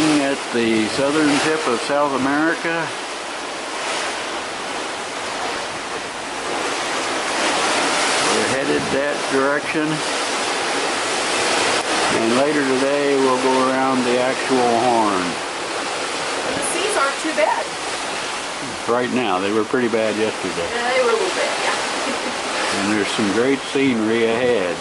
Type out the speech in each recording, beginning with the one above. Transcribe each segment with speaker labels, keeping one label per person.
Speaker 1: looking at the southern tip of South America. We're headed that direction. And later today we'll go around the actual Horn.
Speaker 2: And the seas aren't too bad.
Speaker 1: Right now, they were pretty bad yesterday.
Speaker 2: Yeah, they were a little bad, yeah.
Speaker 1: And there's some great scenery ahead.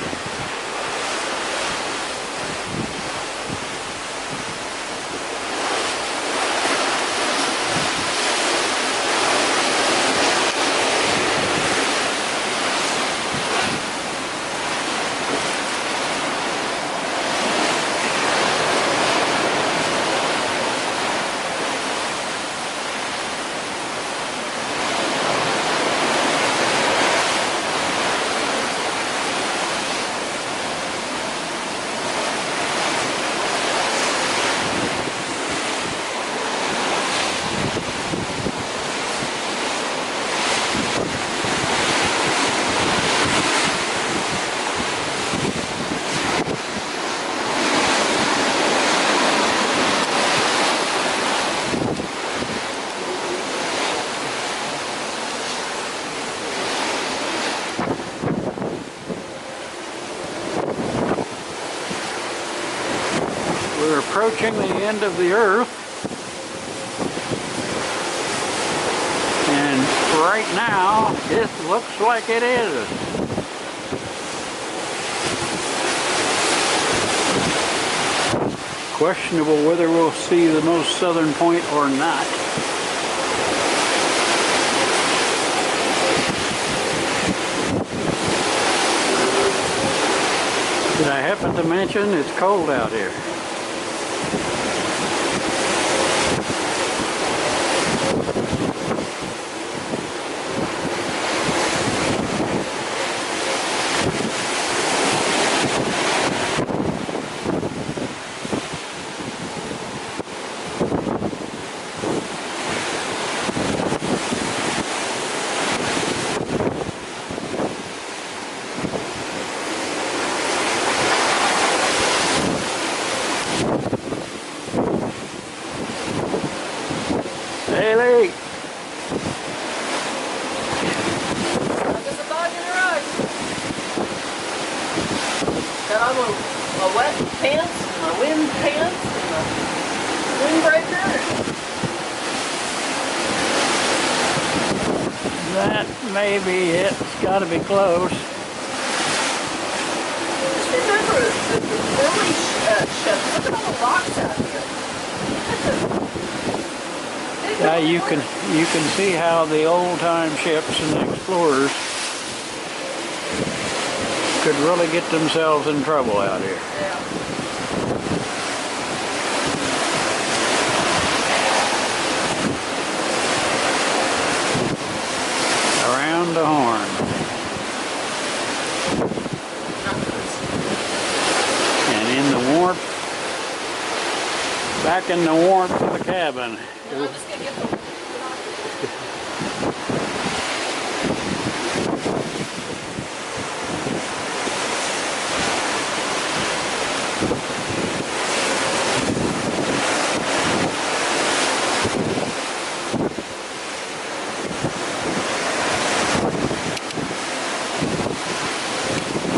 Speaker 1: We're approaching the end of the earth, and right now it looks like it is. Questionable whether we'll see the most southern point or not. Did I happen to mention it's cold out here? Haley!
Speaker 2: There's a bug in the rush. Got on my wet pants, my wind pants, and my windbreaker.
Speaker 1: That may be it. It's got to be close.
Speaker 2: Just remember the early ships. Look at all the rocks out here.
Speaker 1: Yeah, you can see how the old-time ships and the explorers could really get themselves in trouble out here.
Speaker 2: Yeah.
Speaker 1: Around the Horn. And in the warmth, back in the warmth of the cabin.
Speaker 2: No, I'm just gonna get the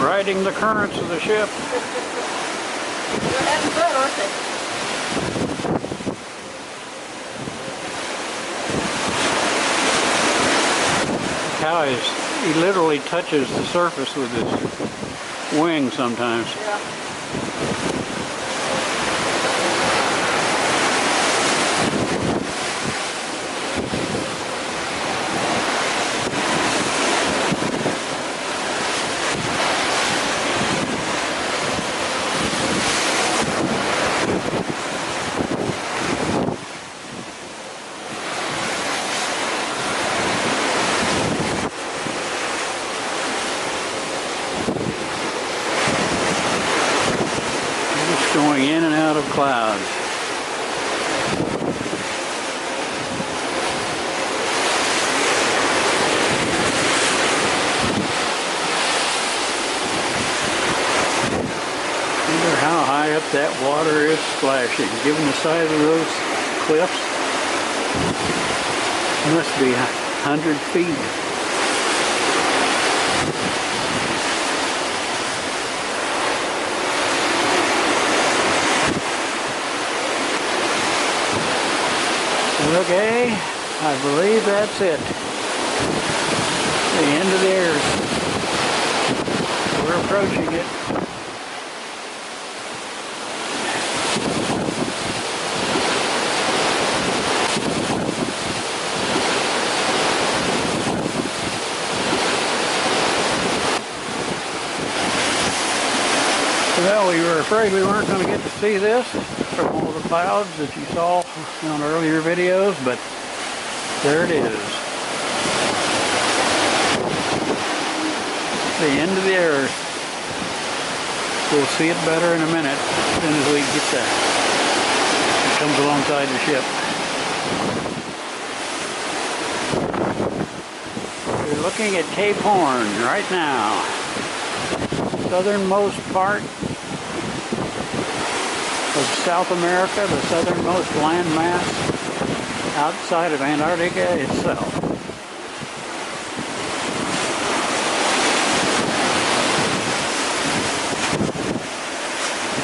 Speaker 1: Riding the currents of the ship.
Speaker 2: They're having fun, aren't they?
Speaker 1: Cow he literally touches the surface with his wing sometimes.
Speaker 2: Yeah.
Speaker 1: Water is splashing. Given the size of those cliffs, must be 100 feet. Okay, I believe that's it. The end of the earth. We're approaching it. Well, we were afraid we weren't going to get to see this from all the clouds that you saw on earlier videos, but there it is. The end of the earth. We'll see it better in a minute as soon as we get there. It comes alongside the ship. We're looking at Cape Horn right now. Southernmost part of South America, the southernmost landmass outside of Antarctica itself.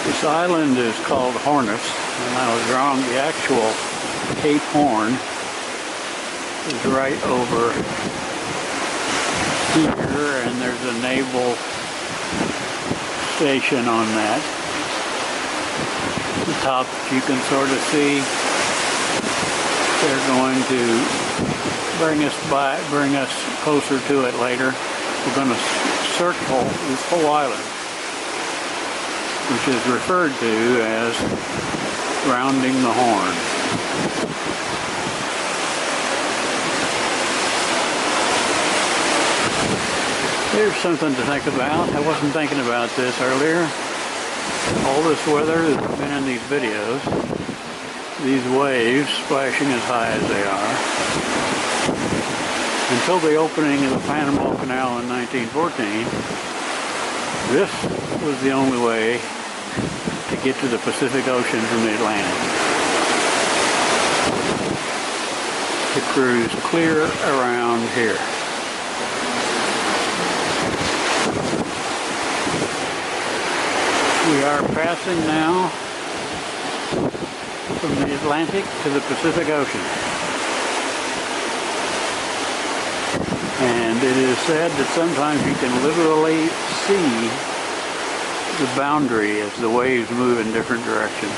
Speaker 1: This island is called Hornus, and I was wrong. The actual Cape Horn is right over here, and there's a naval station on that. The top you can sort of see. They're going to bring us closer to it later. We're going to circle this whole island, which is referred to as rounding the horn. Here's something to think about. I wasn't thinking about this earlier. All this weather that's been in these videos, these waves splashing as high as they are, until the opening of the Panama Canal in 1914, this was the only way to get to the Pacific Ocean from the Atlantic. To cruise clear around here. We are passing now from the Atlantic to the Pacific Ocean. And it is said that sometimes you can literally see the boundary as the waves move in different directions.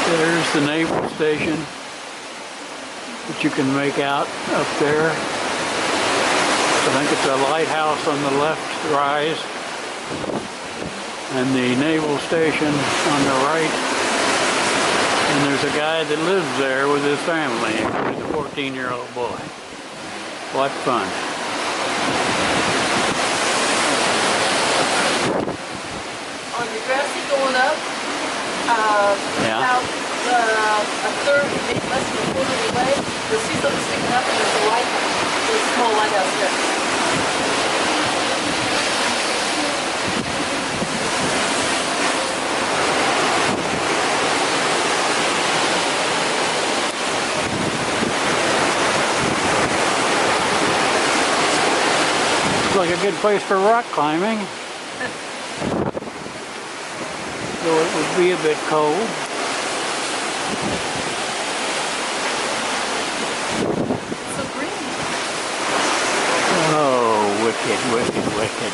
Speaker 1: There's the naval station that you can make out up there. I think it's a lighthouse on the left rise, and the naval station on the right. And there's a guy that lives there with his family, including a 14-year-old boy. What fun.
Speaker 2: On the Grassy going up,
Speaker 1: Yeah.
Speaker 2: about a third, maybe less than a quarter of the way, you'll see something sticking up, and there's a lighthouse. There's a small lighthouse there.
Speaker 1: Looks like a good place for rock climbing. Though it would be a bit cold.
Speaker 2: So green.
Speaker 1: Oh, wicked, wicked, wicked.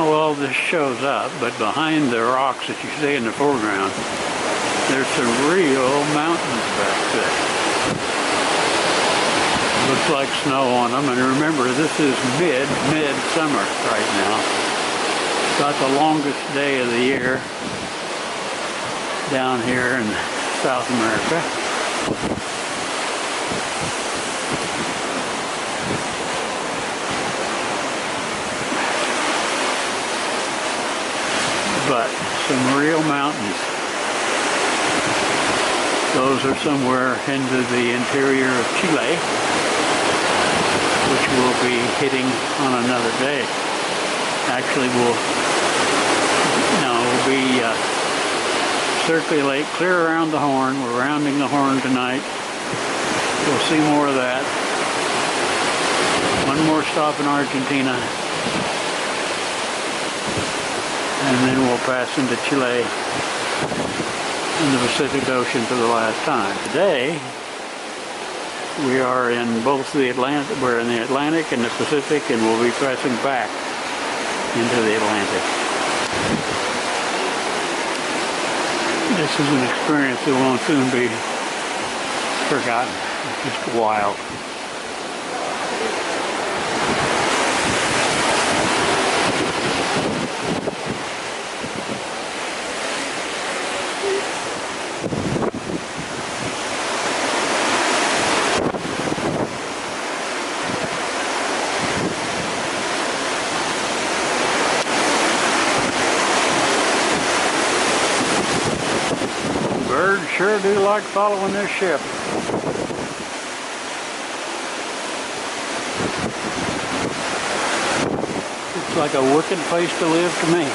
Speaker 1: how well this shows up, but behind the rocks that you see in the foreground, there's some real mountains back there. Looks like snow on them, and remember, this is mid-summer right now. About the longest day of the year down here in South America. But some real mountains. Those are somewhere into the interior of Chile, which we'll be hitting on another day. Actually, we'll circulate clear around the Horn. We're rounding the Horn tonight. We'll see more of that. One more stop in Argentina. And then we'll pass into Chile and the Pacific Ocean for the last time. Today, we are in both the Atlantic, we're in the Atlantic and the Pacific, and we'll be passing back into the Atlantic. This is an experience that won't soon be forgotten. It's just wild. Birds sure do like following this ship. It's like a wicked place to live to me.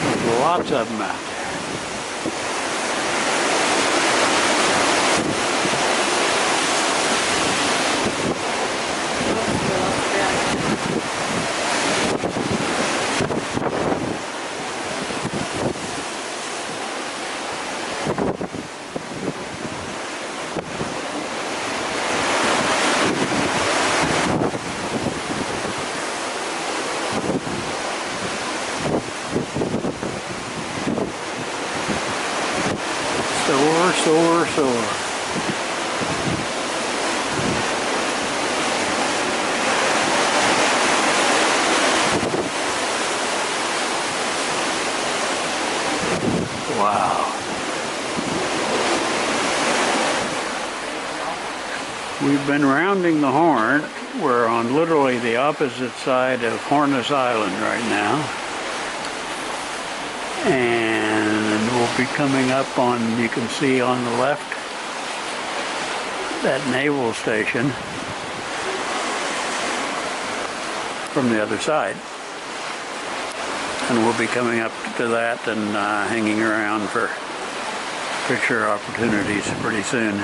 Speaker 1: There's lots of them out there. Sore. Wow. We've been rounding the Horn. We're on literally the opposite side of Hornos Island right now. And we'll be coming up on, you can see on the left, that naval station from the other side. And we'll be coming up to that and hanging around for picture opportunities pretty soon.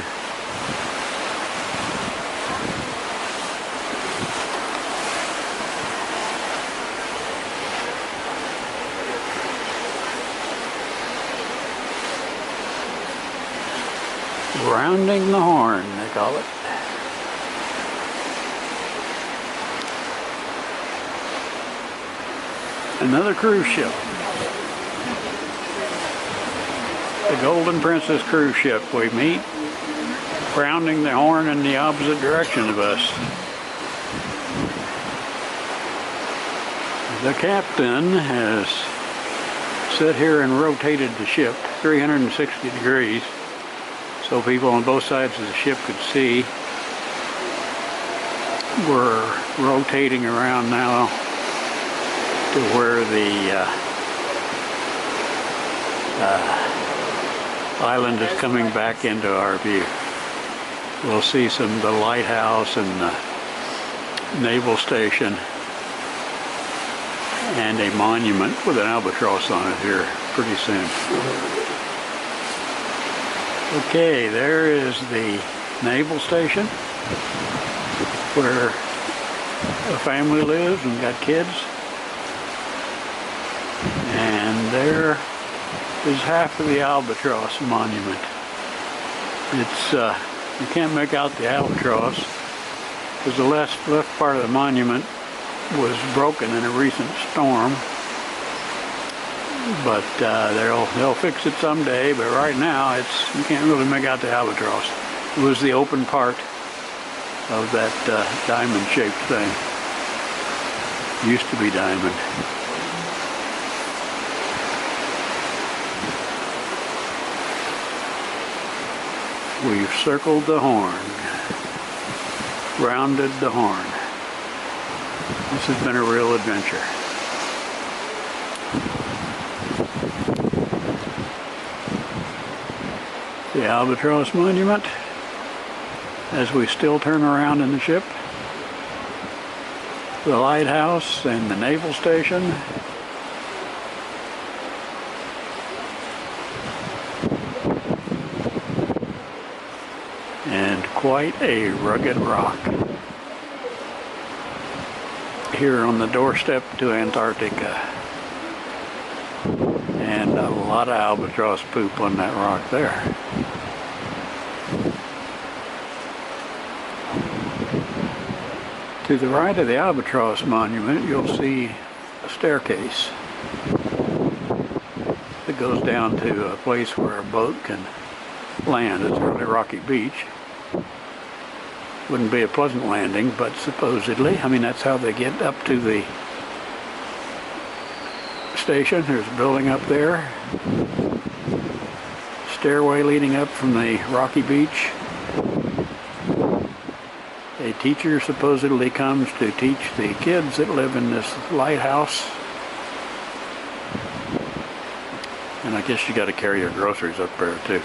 Speaker 1: Rounding the Horn, they call it. Another cruise ship. The Golden Princess cruise ship. We meet rounding the Horn in the opposite direction of us. The captain has sat here and rotated the ship 360 degrees. So people on both sides of the ship could see. We're rotating around now to where the island is coming back into our view. We'll see the lighthouse and the naval station and a monument with an albatross on it here pretty soon. Okay, there is the naval station where a family lives and got kids. And there is half of the albatross monument. It's, you can't make out the albatross because the left part of the monument was broken in a recent storm. But they'll fix it someday. But right now, you can't really make out the albatross. It was the open part of that diamond-shaped thing. Used to be diamond. We've circled the horn, rounded the horn. This has been a real adventure. The Albatross Monument, as we still turn around in the ship. The lighthouse and the naval station. And quite a rugged rock here on the doorstep to Antarctica. And a lot of albatross poop on that rock there. To the right of the Albatross Monument, you'll see a staircase that goes down to a place where a boat can land. It's really Rocky Beach. Wouldn't be a pleasant landing, but supposedly, I mean, that's how they get up to the station. There's a building up there. Stairway leading up from the Rocky Beach. A teacher supposedly comes to teach the kids that live in this lighthouse. And I guess you got to carry your groceries up there too.